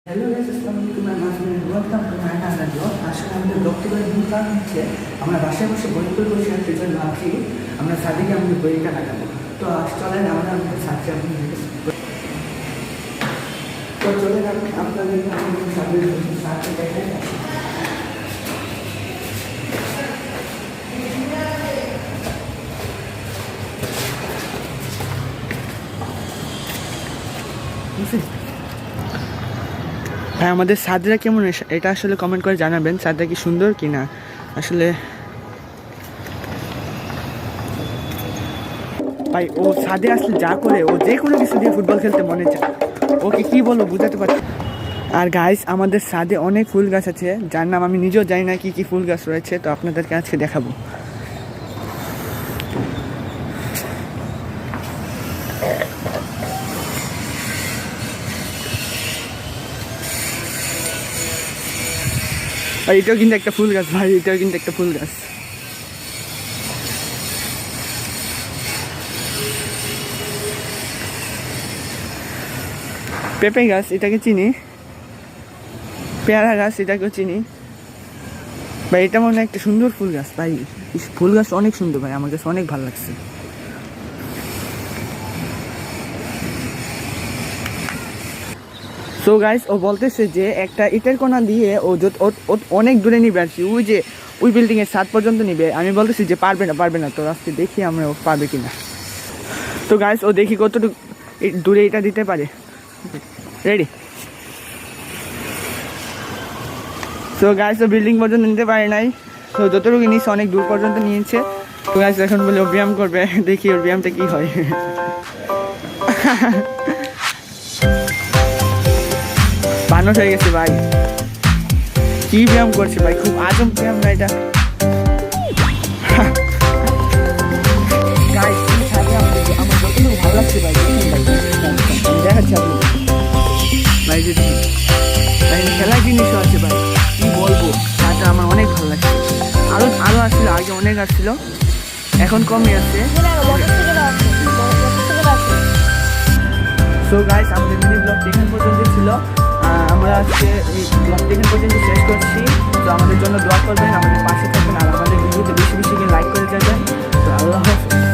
Hello guys, আসসালামু আলাইকুম। আমি Nazmul, welcome to my channel blog. আসলে আমাদের ব্লগটি করার মূল কারণ হচ্ছে আমরা বাসায় বসে বই পড়ে সেই জন্য ভাবছি আমরা সাদিকে আমাদের বইটা লাগাবো। তো চলেন আমরা আমাদের সাথে তো চলেন আপনাদেরকে আমাদের সাথে দেখাই। হ্যাঁ, আমাদের সাদরা কেমন এটা আসলে কমেন্ট করে জানাবেন, সাদরা কি সুন্দর কি না। আসলে ভাই ও ছাদে আসলে যা করে, ও যে কোনো কিছু দিয়ে ফুটবল খেলতে মনে চায়। ওকে কি বলবো বুঝাতে পারছি। আর গাইস, আমাদের ছাদে অনেক ফুল গাছ আছে, যার নাম আমি নিজেও জানি না কি কি ফুল গাছ রয়েছে। তো আপনাদেরকে আজকে দেখাবো। আর এটাও কিন্তু একটা ফুল গাছ ভাই, এটাও কিন্তু একটা ফুল গাছ। পেঁপে গাছ এটাকে চিনি, পেয়ারা গাছ এটাকেও চিনি ভাই। এটা মনে হয় একটা সুন্দর ফুল গাছ ভাই, ফুল গাছ অনেক সুন্দর ভাই, আমার কাছে অনেক ভালো লাগছে। সো গাইস, ও বলতেছে যে একটা ইটের কোনা দিয়ে ও অনেক দূরে নিবে আর কি, ওই বিল্ডিং এর ছাদ পর্যন্ত নিবে। আমি বলতেছি যে পারবে না। তো আজকে দেখি আমরা ও পারবে কিনা। তো গাইস, ও দেখি কতটুকু দূরে এটা দিতে পারে। রেডি? তো গাইস, ও বিল্ডিং পর্যন্ত নিতে পারে নাই, তো যতটুকু নিচ্ছে অনেক দূর পর্যন্ত নিয়েছে। তো গাইস, এখন বলে ও ব্যায়াম করবে, দেখি ওর ব্যায়ামটা কি হয়। বানর হয়ে গেছে ভাই, কি ব্যায়াম করছে ভাই, খুব আজব ব্যায়াম না এটা। গাইস, আমার যতটুকু ভালো লাগছে ভাই, দেখাচ্ছি আপনি ভাই। যদি খেলার জিনিসও আছে ভাই, কি বলবো, তাতে আমার অনেক ভালো লাগছে। আরো আসছিল, আগে অনেক আসছিল, এখন কমই আছে। সো গাইস, আমাদের মিনি ব্লগ এখান পর্যন্ত ছিল। আমরা আজকে এই ব্লগটি এখান পর্যন্ত শেষ করছি। তো আমাদের জন্য দোয়া করবেন, আমাদের পাশে থাকবেন, আর আমাদের ভিডিওতে বেশি বেশি লাইক করে যাবেন। তো আল্লাহ হাফেজ।